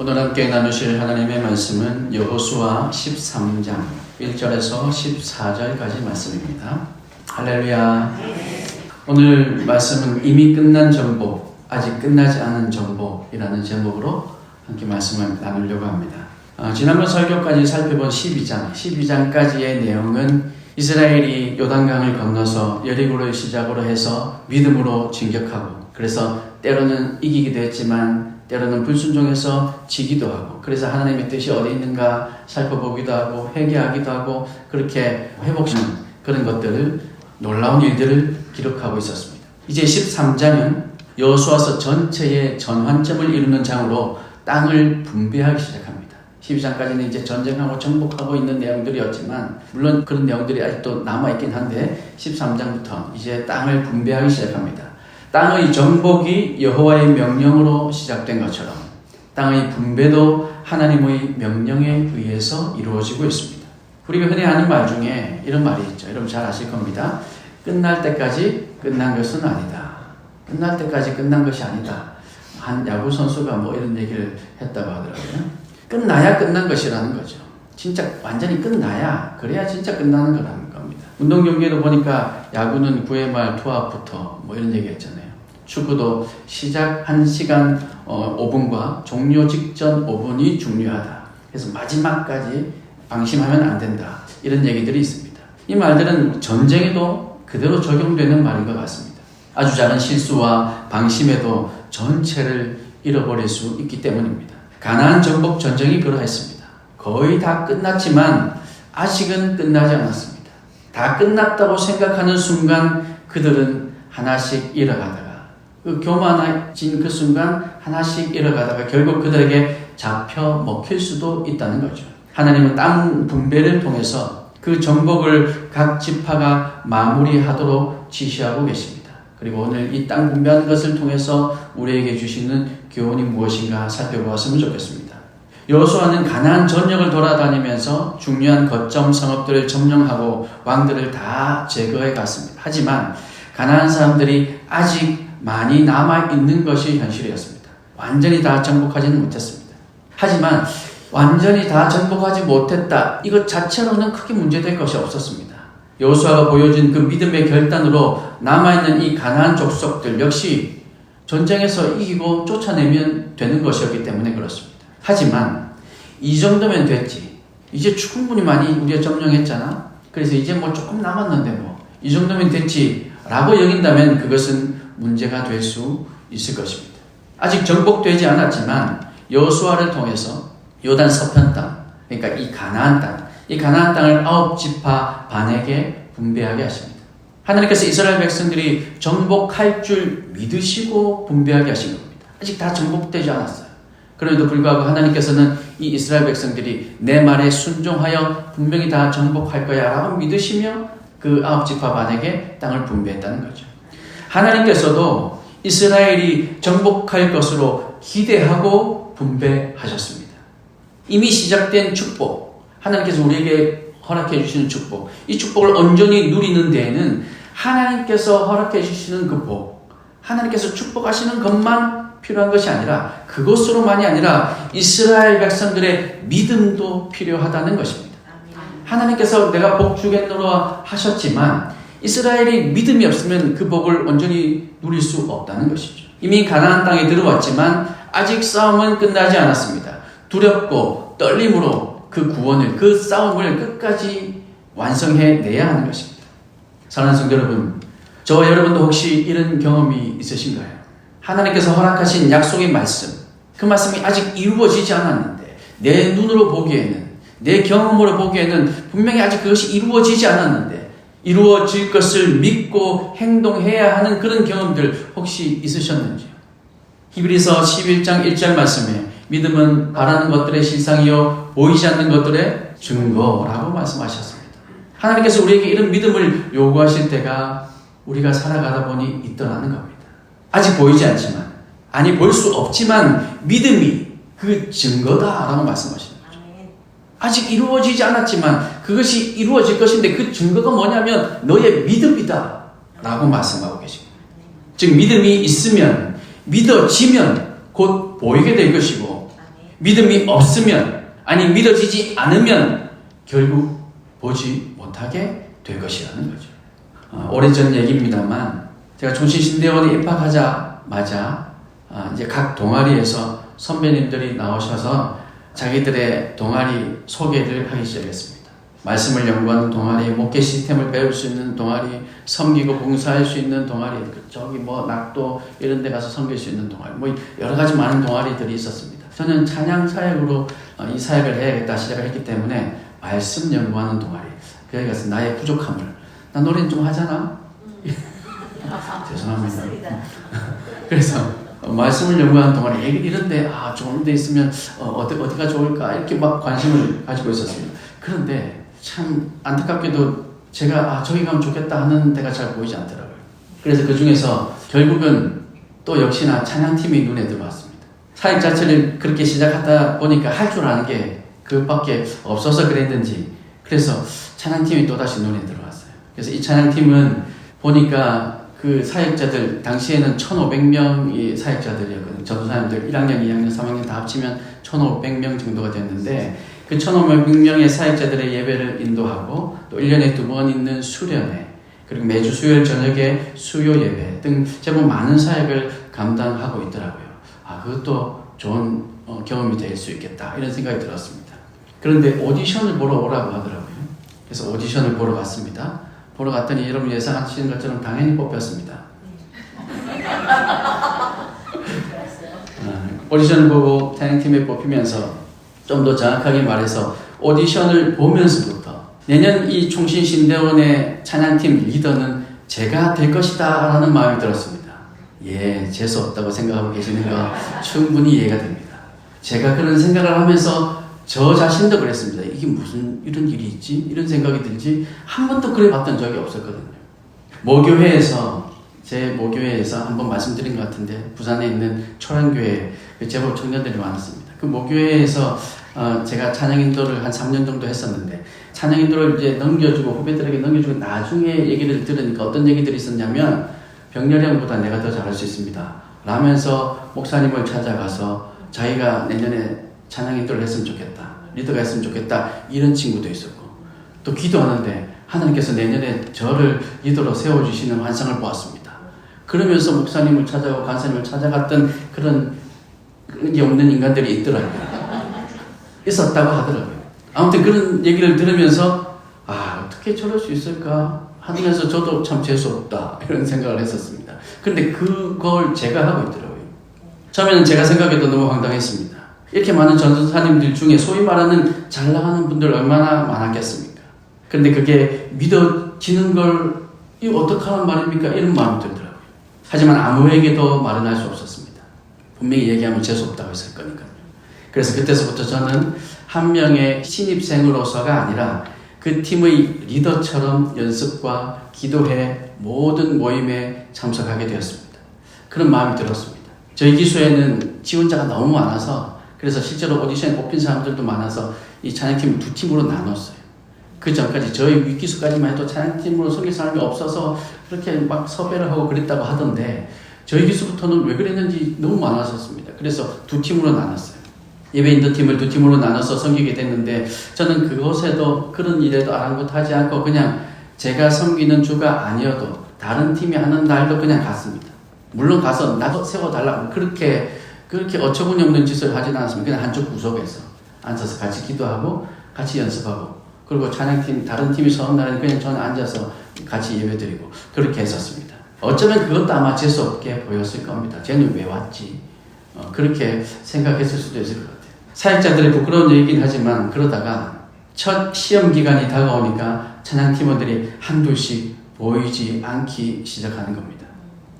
오늘 함께 나누실 하나님의 말씀은 여호수아 13장 1절에서 14절까지 말씀입니다. 할렐루야. 오늘 말씀은 이미 끝난 정복, 아직 끝나지 않은 정복이라는 제목으로 함께 말씀을 나누려고 합니다. 지난번 설교까지 살펴본 12장까지의 내용은 이스라엘이 요단강을 건너서 여리고를 시작으로 해서 믿음으로 진격하고, 그래서 때로는 이기기도 했지만 때로는 불순종해서 지기도 하고, 그래서 하나님의 뜻이 어디 있는가 살펴보기도 하고 회개하기도 하고 그렇게 회복하는 그런 것들을, 놀라운 일들을 기록하고 있었습니다. 이제 13장은 여호수아서 전체의 전환점을 이루는 장으로 땅을 분배하기 시작합니다. 12장까지는 이제 전쟁하고 정복하고 있는 내용들이었지만, 물론 그런 내용들이 아직도 남아있긴 한데 13장부터 이제 땅을 분배하기 시작합니다. 땅의 정복이 여호와의 명령으로 시작된 것처럼 땅의 분배도 하나님의 명령에 의해서 이루어지고 있습니다. 우리가 흔히 하는 말 중에 이런 말이 있죠. 여러분 잘 아실 겁니다. 끝날 때까지 끝난 것은 아니다. 끝날 때까지 끝난 것이 아니다. 한 야구 선수가 뭐 이런 얘기를 했다고 하더라고요. 끝나야 끝난 것이라는 거죠. 진짜 완전히 끝나야, 그래야 진짜 끝나는 거라는 겁니다. 운동 경기에도 보니까 야구는 9회 말 투아웃부터 뭐 이런 얘기 했잖아요. 축구도 시작 1시간 5분과 종료 직전 5분이 중요하다. 그래서 마지막까지 방심하면 안 된다. 이런 얘기들이 있습니다. 이 말들은 전쟁에도 그대로 적용되는 말인 것 같습니다. 아주 작은 실수와 방심에도 전체를 잃어버릴 수 있기 때문입니다. 가나안 정복 전쟁이 그러했습니다. 거의 다 끝났지만 아직은 끝나지 않았습니다. 다 끝났다고 생각하는 순간 그들은 하나씩 잃어가다가, 그 교만해진 그 순간 하나씩 잃어가다가 결국 그들에게 잡혀 먹힐 수도 있다는 거죠. 하나님은 땅 분배를 통해서 그 정복을 각 지파가 마무리하도록 지시하고 계십니다. 그리고 오늘 이 땅 분배하는 것을 통해서 우리에게 주시는 교훈이 무엇인가 살펴보았으면 좋겠습니다. 여호수아는 가나안 전역을 돌아다니면서 중요한 거점 성읍들을 점령하고 왕들을 다 제거해 갔습니다. 하지만 가나안 사람들이 아직 많이 남아있는 것이 현실이었습니다. 완전히 다 정복하지는 못했습니다. 하지만 완전히 다 정복하지 못했다, 이것 자체로는 크게 문제될 것이 없었습니다. 여호수아가 보여준 그 믿음의 결단으로 남아있는 이 가나안 족속들 역시 전쟁에서 이기고 쫓아내면 되는 것이었기 때문에 그렇습니다. 하지만 이 정도면 됐지, 이제 충분히 많이 우리가 점령했잖아, 그래서 이제 뭐 조금 남았는데 뭐 이 정도면 됐지 라고 여긴다면 그것은 문제가 될 수 있을 것입니다. 아직 정복되지 않았지만 여호수아를 통해서 요단 서편 땅, 그러니까 이 가나안 땅을 9지파 반에게 분배하게 하십니다. 하나님께서 이스라엘 백성들이 정복할 줄 믿으시고 분배하게 하신 겁니다. 아직 다 정복되지 않았어요. 그럼에도 불구하고 하나님께서는 이 이스라엘 백성들이 내 말에 순종하여 분명히 다 정복할 거야 라고 믿으시며 그 9지파 반에게 땅을 분배했다는 거죠. 하나님께서도 이스라엘이 정복할 것으로 기대하고 분배하셨습니다. 이미 시작된 축복, 하나님께서 우리에게 허락해 주시는 축복, 이 축복을 온전히 누리는 데에는 하나님께서 허락해 주시는 그 복, 하나님께서 축복하시는 것만 필요한 것이 아니라, 그것으로만이 아니라 이스라엘 백성들의 믿음도 필요하다는 것입니다. 하나님께서 내가 복 주겠노라 하셨지만 이스라엘이 믿음이 없으면 그 복을 온전히 누릴 수 없다는 것이죠. 이미 가나안 땅에 들어왔지만 아직 싸움은 끝나지 않았습니다. 두렵고 떨림으로 그 구원을, 그 싸움을 끝까지 완성해내야 하는 것입니다. 사랑하는 성도 여러분, 저와 여러분도 혹시 이런 경험이 있으신가요? 하나님께서 허락하신 약속의 말씀, 그 말씀이 아직 이루어지지 않았는데, 내 눈으로 보기에는, 내 경험으로 보기에는 분명히 아직 그것이 이루어지지 않았는데 이루어질 것을 믿고 행동해야 하는 그런 경험들 혹시 있으셨는지요? 히브리서 11장 1절 말씀에 믿음은 바라는 것들의 실상이요 보이지 않는 것들의 증거라고 말씀하셨습니다. 하나님께서 우리에게 이런 믿음을 요구하실 때가 우리가 살아가다 보니 있더라는 겁니다. 아직 보이지 않지만, 아니 볼 수 없지만 믿음이 그 증거다라고 말씀하십니다. 아직 이루어지지 않았지만 그것이 이루어질 것인데 그 증거가 뭐냐면 너의 믿음이다 라고 말씀하고 계십니다. 즉 믿음이 있으면, 믿어지면 곧 보이게 될 것이고, 믿음이 없으면, 아니 믿어지지 않으면 결국 보지 못하게 될 것이라는 거죠. 오래전 얘기입니다만 제가 종신신대원에 입학하자마자 이제 각 동아리에서 선배님들이 나오셔서 자기들의 동아리 소개를 하기 시작했습니다. 말씀을 연구하는 동아리, 목회 시스템을 배울 수 있는 동아리, 섬기고 봉사할 수 있는 동아리, 저기 뭐 낙도 이런 데 가서 섬길 수 있는 동아리, 뭐 여러 가지 많은 동아리들이 있었습니다. 저는 찬양 사역으로 이 사역을 해야겠다 시작을 했기 때문에 말씀 연구하는 동아리, 거기 가서 나의 부족함을, 나 노래는 좀 하잖아? 죄송합니다. 그래서 말씀을 연구하는 동안에 이런데 좋은 데 있으면 어디가 좋을까 이렇게 막 관심을 가지고 있었습니다. 그런데 참 안타깝게도 제가 저기 가면 좋겠다 하는 데가 잘 보이지 않더라고요. 그래서 그 중에서 결국은 또 역시나 찬양팀이 눈에 들어왔습니다. 사역 자체를 그렇게 시작하다 보니까 할 줄 아는 게 그밖에 없어서 그랬는지, 그래서 찬양팀이 또다시 눈에 들어왔어요. 그래서 이 찬양팀은 보니까 그 사역자들, 당시에는 1,500명이 사역자들이었거든요. 전도사님들 1학년, 2학년, 3학년 다 합치면 1,500명 정도가 됐는데, 그 1,500명의 사역자들의 예배를 인도하고 또 1년에 2번 있는 수련회, 그리고 매주 수요일 저녁에 수요 예배 등 제법 많은 사역을 감당하고 있더라고요. 그것도 좋은 경험이 될 수 있겠다 이런 생각이 들었습니다. 그런데 오디션을 보러 오라고 하더라고요. 그래서 오디션을 보러 갔습니다. 보러 갔더니 여러분 예상하시는 것처럼 당연히 뽑혔습니다. 오디션을 보고 찬양팀에 뽑히면서 좀 더 정확하게 말해서 오디션을 보면서부터 내년 이 총신신대원의 찬양팀 리더는 제가 될 것이다 라는 마음이 들었습니다. 재수없다고 생각하고 계시는 거 충분히 이해가 됩니다. 제가 그런 생각을 하면서 저 자신도 그랬습니다. 이게 무슨 이런 일이 있지? 이런 생각이 들지? 한 번도 그래 봤던 적이 없었거든요. 제 모교회에서 한번 말씀드린 것 같은데, 부산에 있는 초량교회 제법 청년들이 많았습니다. 그 모교회에서 제가 찬양 인도를 한 3년 정도 했었는데, 찬양 인도를 이제 넘겨주고 후배들에게 넘겨주고 나중에 얘기를 들으니까 어떤 얘기들이 있었냐면, 병렬형보다 내가 더 잘할 수 있습니다 라면서 목사님을 찾아가서 자기가 내년에 찬양 인도를 했으면 좋겠다, 리더가 했으면 좋겠다, 이런 친구도 있었고, 또 기도하는데 하나님께서 내년에 저를 리더로 세워주시는 환상을 보았습니다. 그러면서 목사님을 찾아가고 간사님을 찾아갔던 그런 게 없는 인간들이 있더라고요. 있었다고 하더라고요. 아무튼 그런 얘기를 들으면서 어떻게 저럴 수 있을까 하면서 저도 참 재수없다 이런 생각을 했었습니다. 그런데 그걸 제가 하고 있더라고요. 처음에는 제가 생각해도 너무 황당했습니다. 이렇게 많은 전도사님들 중에 소위 말하는 잘 나가는 분들 얼마나 많았겠습니까? 그런데 그게 믿어지는 걸 이거 어떡하란 말입니까? 이런 마음이 들더라고요. 하지만 아무에게도 말은 할 수 없었습니다. 분명히 얘기하면 재수없다고 했을 거니까요. 그래서 그때서부터 저는 한 명의 신입생으로서가 아니라 그 팀의 리더처럼 연습과 기도회 모든 모임에 참석하게 되었습니다. 그런 마음이 들었습니다. 저희 기수에는 지원자가 너무 많아서, 그래서 실제로 오디션에 뽑힌 사람들도 많아서 이 찬양팀을 2팀으로 나눴어요. 그 전까지 저희 윗기수까지만 해도 찬양팀으로 섬길 사람이 없어서 그렇게 막 섭외를 하고 그랬다고 하던데, 저희 기수부터는 왜 그랬는지 너무 많았었습니다. 그래서 2팀으로 나눴어요. 예배 인도팀을 2팀으로 나눠서 섬기게 됐는데, 저는 그곳에도 그런 일에도 아랑곳하지 않고 그냥 제가 섬기는 주가 아니어도 다른 팀이 하는 날도 그냥 갔습니다. 물론 가서 나도 세워달라고 그렇게 어처구니 없는 짓을 하지는 않았습니다. 그냥 한쪽 구석에서 앉아서 같이 기도하고 같이 연습하고, 그리고 찬양팀 다른 팀이 서는 날에는 그냥 저는 앉아서 같이 예배드리고 그렇게 했었습니다. 어쩌면 그것도 아마 재수없게 보였을 겁니다. 쟤는 왜 왔지? 그렇게 생각했을 수도 있을 것 같아요. 사역자들의 부끄러운 얘기긴 하지만, 그러다가 첫 시험 기간이 다가오니까 찬양팀원들이 한둘씩 보이지 않기 시작하는 겁니다.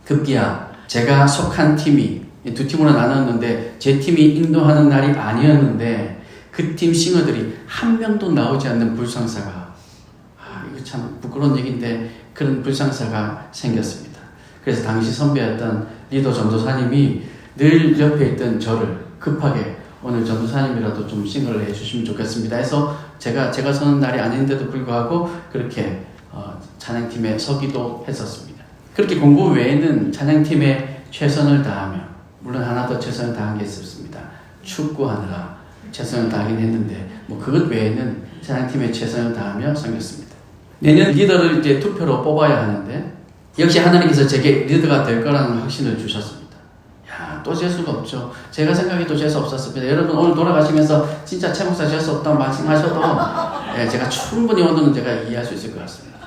급기야 제가 속한 팀이 2팀으로 나눴는데 제 팀이 인도하는 날이 아니었는데 그 팀 싱어들이 한 명도 나오지 않는 불상사가, 이거 참 부끄러운 얘기인데 그런 불상사가 생겼습니다. 그래서 당시 선배였던 리더 전도사님이 늘 옆에 있던 저를 급하게 오늘 전도사님이라도 좀 싱글을 해주시면 좋겠습니다 해서 제가 서는 날이 아닌데도 불구하고 그렇게 찬양팀에 서기도 했었습니다. 그렇게 공부 외에는 찬양팀에 최선을 다하며, 물론 하나 더 최선을 다한 게 있었습니다. 축구하느라 최선을 다하긴 했는데 뭐 그것 외에는 찬양팀에 최선을 다하며 섬겼습니다. 내년 리더를 이제 투표로 뽑아야 하는데 역시 하나님께서 제게 리더가 될 거라는 확신을 주셨습니다. 야, 또 재수가 없죠. 제가 생각해도 재수 없었습니다. 여러분 오늘 돌아가시면서 진짜 최 목사 재수 없다고 말씀하셔도 제가 충분히 오늘은 제가 이해할 수 있을 것 같습니다.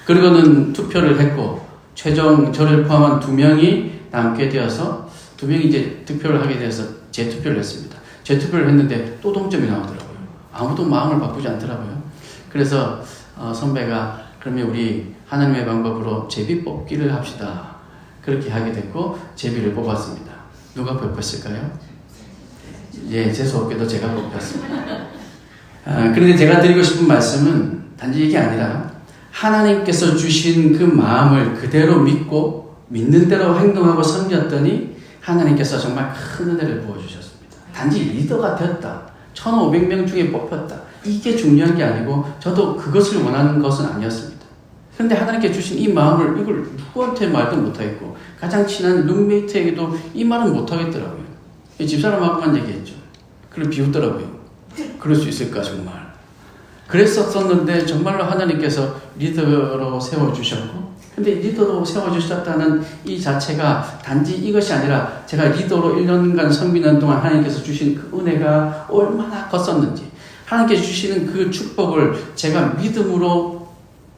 그리고는 투표를 했고 최종 저를 포함한 2명이 남게 되어서 2명이 이제 투표를 하게 되어서 재투표를 했습니다. 재투표를 했는데 또 동점이 나오더라고요. 아무도 마음을 바꾸지 않더라고요. 그래서 선배가 그러면 우리 하나님의 방법으로 제비 뽑기를 합시다. 그렇게 하게 됐고 제비를 뽑았습니다. 누가 뽑혔을까요? 예, 재수없게도 제가 뽑혔습니다. 그런데 제가 드리고 싶은 말씀은 단지 이게 아니라 하나님께서 주신 그 마음을 그대로 믿고 믿는 대로 행동하고 섬겼더니 하나님께서 정말 큰 은혜를 부어주셨습니다. 단지 리더가 되었다. 1500명 중에 뽑혔다. 이게 중요한 게 아니고 저도 그것을 원하는 것은 아니었습니다. 그런데 하나님께 주신 이 마음을 이걸 누구한테 말도 못하겠고 가장 친한 룸메이트에게도 이 말은 못하겠더라고요. 집사람하고만 얘기했죠. 그걸 비웃더라고요. 그럴 수 있을까 정말. 그랬었는데 정말로 하나님께서 리더로 세워주셨고 근데 리더로 세워주셨다는 이 자체가 단지 이것이 아니라 제가 리더로 1년간 섬기는 동안 하나님께서 주신 그 은혜가 얼마나 컸었는지 하나님께서 주시는 그 축복을 제가 믿음으로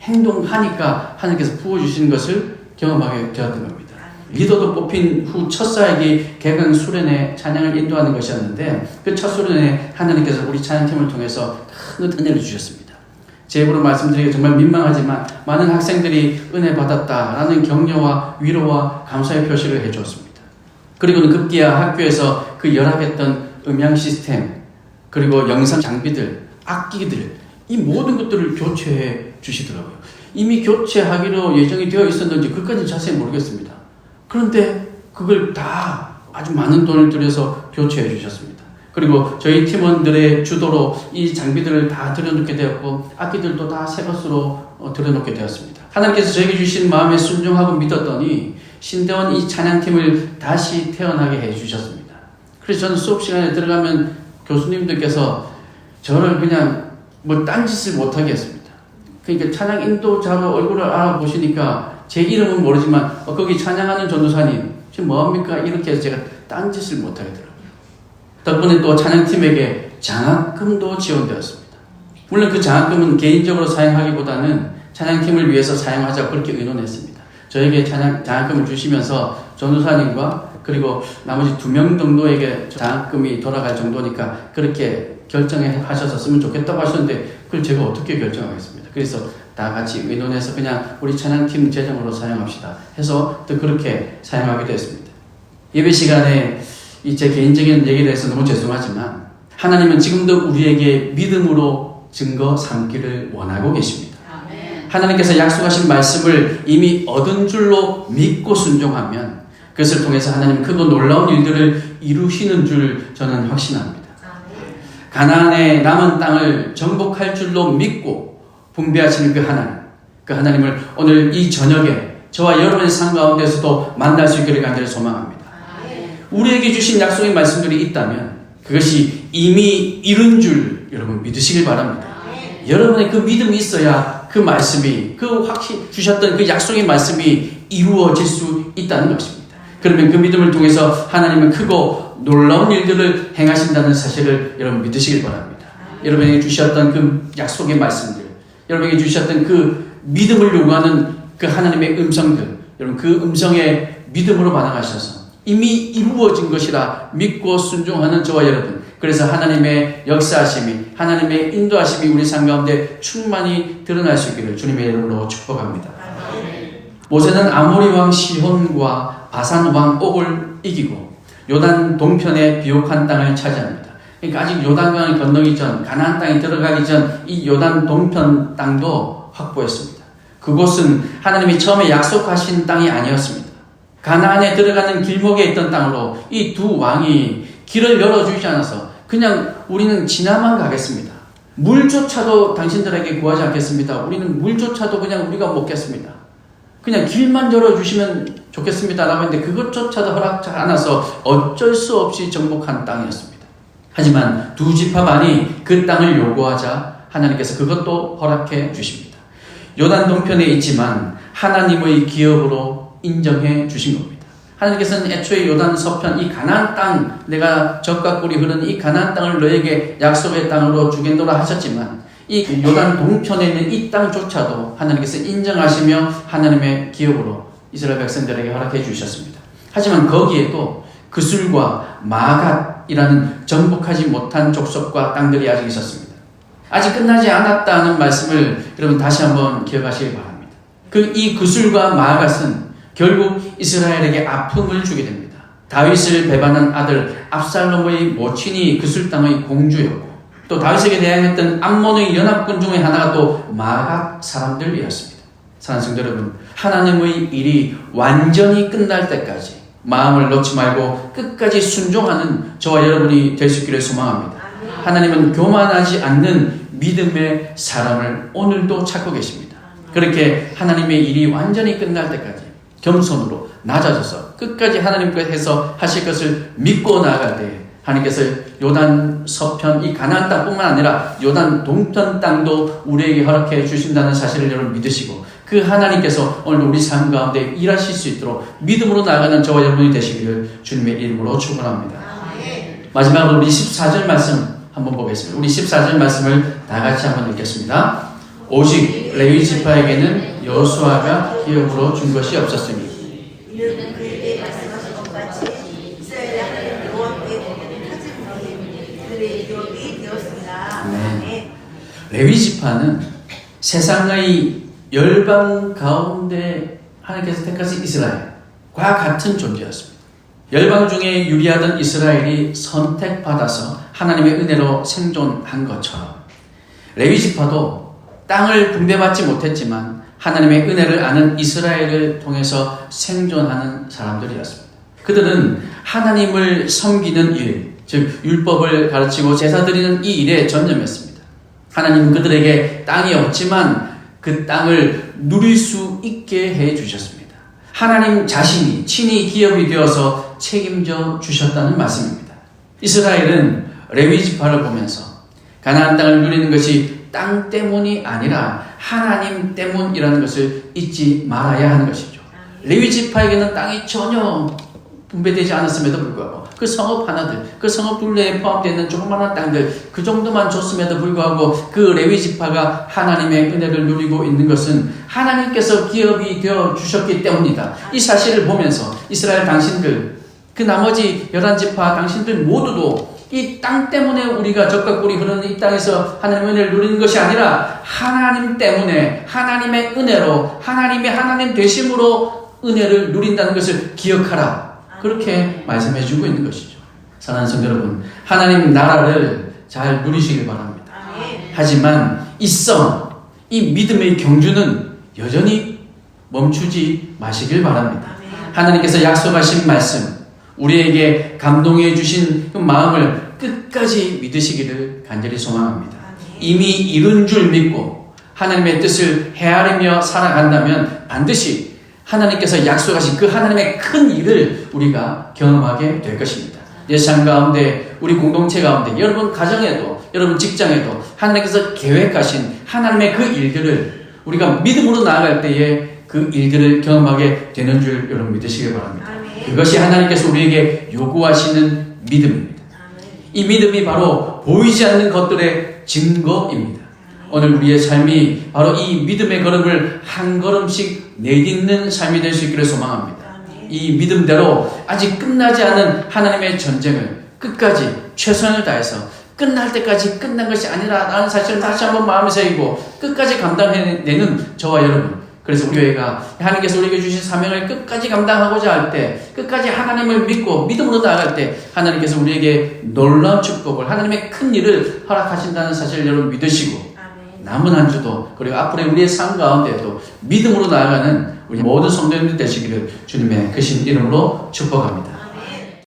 행동하니까 하나님께서 부어주시는 것을 경험하게 되었던 겁니다. 리더도 뽑힌 후 첫 사역이 개강 수련회 찬양을 인도하는 것이었는데 그 첫 수련회 하나님께서 우리 찬양팀을 통해서 큰 은혜를 주셨습니다. 제 입으로 말씀드리기 정말 민망하지만 많은 학생들이 은혜 받았다라는 격려와 위로와 감사의 표시를 해주었습니다. 그리고는 급기야 학교에서 그 열악했던 음향 시스템 그리고 영상 장비들, 악기들 이 모든 것들을 교체해 주시더라고요. 이미 교체하기로 예정이 되어 있었는지 그것까지 자세히 모르겠습니다. 그런데 그걸 다 아주 많은 돈을 들여서 교체해 주셨습니다. 그리고 저희 팀원들의 주도로 이 장비들을 다 들여놓게 되었고 악기들도 다 새 것으로 들여놓게 되었습니다. 하나님께서 저에게 주신 마음에 순종하고 믿었더니 신대원 이 찬양팀을 다시 태어나게 해주셨습니다. 그래서 저는 수업 시간에 들어가면 교수님들께서 저를 그냥 딴짓을 못하게 했습니다. 그러니까 찬양 인도자로 얼굴을 알아보시니까 제 이름은 모르지만 거기 찬양하는 전도사님 지금 뭐합니까? 이렇게 해서 제가 딴짓을 못하게 되더라고요. 덕분에 또 찬양팀에게 장학금도 지원되었습니다. 물론 그 장학금은 개인적으로 사용하기보다는 찬양팀을 위해서 사용하자고 그렇게 의논했습니다. 저에게 장학금을 주시면서 전도사님과 그리고 나머지 2명 정도에게 장학금이 돌아갈 정도니까 그렇게 결정하셔서 쓰면 좋겠다고 하셨는데 그걸 제가 어떻게 결정하겠습니다. 그래서 다 같이 의논해서 그냥 우리 찬양팀 재정으로 사용합시다 해서 또 그렇게 사용하게 됐습니다. 예배 시간에 제 개인적인 얘기에 대해서 너무 죄송하지만 하나님은 지금도 우리에게 믿음으로 증거 삼기를 원하고 계십니다. 아멘. 하나님께서 약속하신 말씀을 이미 얻은 줄로 믿고 순종하면 그것을 통해서 하나님은 크고 놀라운 일들을 이루시는 줄 저는 확신합니다. 아멘. 가나안의 남은 땅을 정복할 줄로 믿고 분배하시는 그 하나님을 오늘 이 저녁에 저와 여러분의 삶 가운데서도 만날 수 있기를 간절히 소망합니다. 우리에게 주신 약속의 말씀들이 있다면 그것이 이미 이룬 줄 여러분 믿으시길 바랍니다. 여러분의 그 믿음이 있어야 그 말씀이 주셨던 그 약속의 말씀이 이루어질 수 있다는 것입니다. 그러면 그 믿음을 통해서 하나님은 크고 놀라운 일들을 행하신다는 사실을 여러분 믿으시길 바랍니다. 여러분에게 주셨던 그 약속의 말씀들, 여러분에게 주셨던 그 믿음을 요구하는 그 하나님의 음성들, 여러분 그 음성에 믿음으로 반응하셔서 이미 이루어진 것이라 믿고 순종하는 저와 여러분, 그래서 하나님의 역사하심이 하나님의 인도하심이 우리 삶 가운데 충만히 드러날 수 있기를 주님의 이름으로 축복합니다. 모세는 아모리 왕 시혼과 바산 왕 옥을 이기고 요단 동편의 비옥한 땅을 차지합니다. 그러니까 아직 요단강을 건너기 전, 가나안 땅에 들어가기 전 이 요단 동편 땅도 확보했습니다. 그곳은 하나님이 처음에 약속하신 땅이 아니었습니다. 가나안에 들어가는 길목에 있던 땅으로 이 두 왕이 길을 열어주지 않아서 그냥 우리는 지나만 가겠습니다. 물조차도 당신들에게 구하지 않겠습니다. 우리는 물조차도 그냥 우리가 먹겠습니다. 그냥 길만 열어주시면 좋겠습니다. 라고 했는데 그것조차도 허락하지 않아서 어쩔 수 없이 정복한 땅이었습니다. 하지만 두 지파만이 그 땅을 요구하자 하나님께서 그것도 허락해 주십니다. 요단 동편에 있지만 하나님의 기업으로 인정해 주신 겁니다. 하나님께서는 애초에 요단 서편 이 가나안 땅, 내가 젖과 꿀이 흐르는 이 가나안 땅을 너에게 약속의 땅으로 주겠노라 하셨지만 이 요단 동편에 있는 이 땅조차도 하나님께서 인정하시며 하나님의 기업으로 이스라엘 백성들에게 허락해 주셨습니다. 하지만 거기에도 그술과 마갓이라는 정복하지 못한 족속과 땅들이 아직 있었습니다. 아직 끝나지 않았다는 말씀을 여러분 다시 한번 기억하시기 바랍니다. 이 그술과 마갓은 결국 이스라엘에게 아픔을 주게 됩니다. 다윗을 배반한 아들 압살롬의 모친이 그술 땅의 공주였고 또 다윗에게 대항했던 암몬의 연합군 중에 하나가 또 마갓 사람들이었습니다. 사랑하는 성도 여러분, 하나님의 일이 완전히 끝날 때까지 마음을 놓지 말고 끝까지 순종하는 저와 여러분이 될 수 있기를 소망합니다. 하나님은 교만하지 않는 믿음의 사람을 오늘도 찾고 계십니다. 그렇게 하나님의 일이 완전히 끝날 때까지 겸손으로 낮아져서 끝까지 하나님께서 하실 것을 믿고 나아갈 때에 하나님께서 요단 서편 이 가나안 땅뿐만 아니라 요단 동편 땅도 우리에게 허락해 주신다는 사실을 여러분 믿으시고 그 하나님께서 오늘 우리 삶 가운데 일하실 수 있도록 믿음으로 나아가는 저와 여러분이 되시기를 주님의 이름으로 축원합니다. 마지막으로 우리 14절 말씀 한번 보겠습니다. 우리 14절 말씀을 다 같이 한번 읽겠습니다. 오직 레위 지파에게는 여호수아가 기업으로 준 것이 없었으니 이는 그에게 말씀하신 것 같이 이스라엘의 하나님 여호와께 타진 그들의 유업이 되었습니다. 네. 레위 지파는 세상의 열방 가운데 하나님께서 택하신 이스라엘과 같은 존재였습니다. 열방 중에 유리하던 이스라엘이 선택받아서 하나님의 은혜로 생존한 것처럼 레위 지파도 땅을 분배받지 못했지만 하나님의 은혜를 아는 이스라엘을 통해서 생존하는 사람들이었습니다. 그들은 하나님을 섬기는 일, 즉 율법을 가르치고 제사 드리는 이 일에 전념했습니다. 하나님은 그들에게 땅이 없지만 그 땅을 누릴 수 있게 해 주셨습니다. 하나님 자신이 친히 기업이 되어서 책임져 주셨다는 말씀입니다. 이스라엘은 레위 지파를 보면서 가나안 땅을 누리는 것이 땅 때문이 아니라 하나님 때문이라는 것을 잊지 말아야 하는 것이죠. 레위 지파에게는 땅이 전혀 분배되지 않았음에도 불구하고 그 성읍 하나들, 그 성읍 둘레에 포함되어 조그마한 땅들 그 정도만 줬음에도 불구하고 그 레위 지파가 하나님의 은혜를 누리고 있는 것은 하나님께서 기업이 되어 주셨기 때문이다. 이 사실을 보면서 이스라엘 당신들, 그 나머지 11지파 당신들 모두도 이 땅 때문에 우리가 젖과 꿀이 흐르는 이 땅에서 하나님의 은혜를 누리는 것이 아니라 하나님 때문에 하나님의 은혜로 하나님의 하나님 되심으로 은혜를 누린다는 것을 기억하라. 그렇게 말씀해주고 있는 것이죠. 사랑하는 성도 여러분, 하나님 나라를 잘 누리시길 바랍니다. 하지만 이 믿음의 경주는 여전히 멈추지 마시길 바랍니다. 하나님께서 약속하신 말씀, 우리에게 감동해 주신 그 마음을 끝까지 믿으시기를 간절히 소망합니다. 이미 이룬 줄 믿고 하나님의 뜻을 헤아리며 살아간다면 반드시 하나님께서 약속하신 그 하나님의 큰 일을 우리가 경험하게 될 것입니다. 예상 가운데, 우리 공동체 가운데, 여러분 가정에도, 여러분 직장에도 하나님께서 계획하신 하나님의 그 일들을 우리가 믿음으로 나아갈 때에 그 일들을 경험하게 되는 줄 여러분 믿으시기 바랍니다. 그것이 하나님께서 우리에게 요구하시는 믿음입니다. 이 믿음이 바로 보이지 않는 것들의 증거입니다. 오늘 우리의 삶이 바로 이 믿음의 걸음을 한 걸음씩 내딛는 삶이 될 수 있기를 소망합니다. 이 믿음대로 아직 끝나지 않은 하나님의 전쟁을 끝까지 최선을 다해서 끝날 때까지 끝난 것이 아니라라는 사실을 다시 한번 마음에 새기고 끝까지 감당해내는 저와 여러분, 그래서 우리 교회가 하나님께서 우리에게 주신 사명을 끝까지 감당하고자 할 때, 끝까지 하나님을 믿고 믿음으로 나아갈 때 하나님께서 우리에게 놀라운 축복을, 하나님의 큰 일을 허락하신다는 사실을 여러분 믿으시고 남은 한 주도, 그리고 앞으로 우리의 삶 가운데도 믿음으로 나아가는 우리 모든 성도님들 되시기를 주님의 크신 이름으로 축복합니다.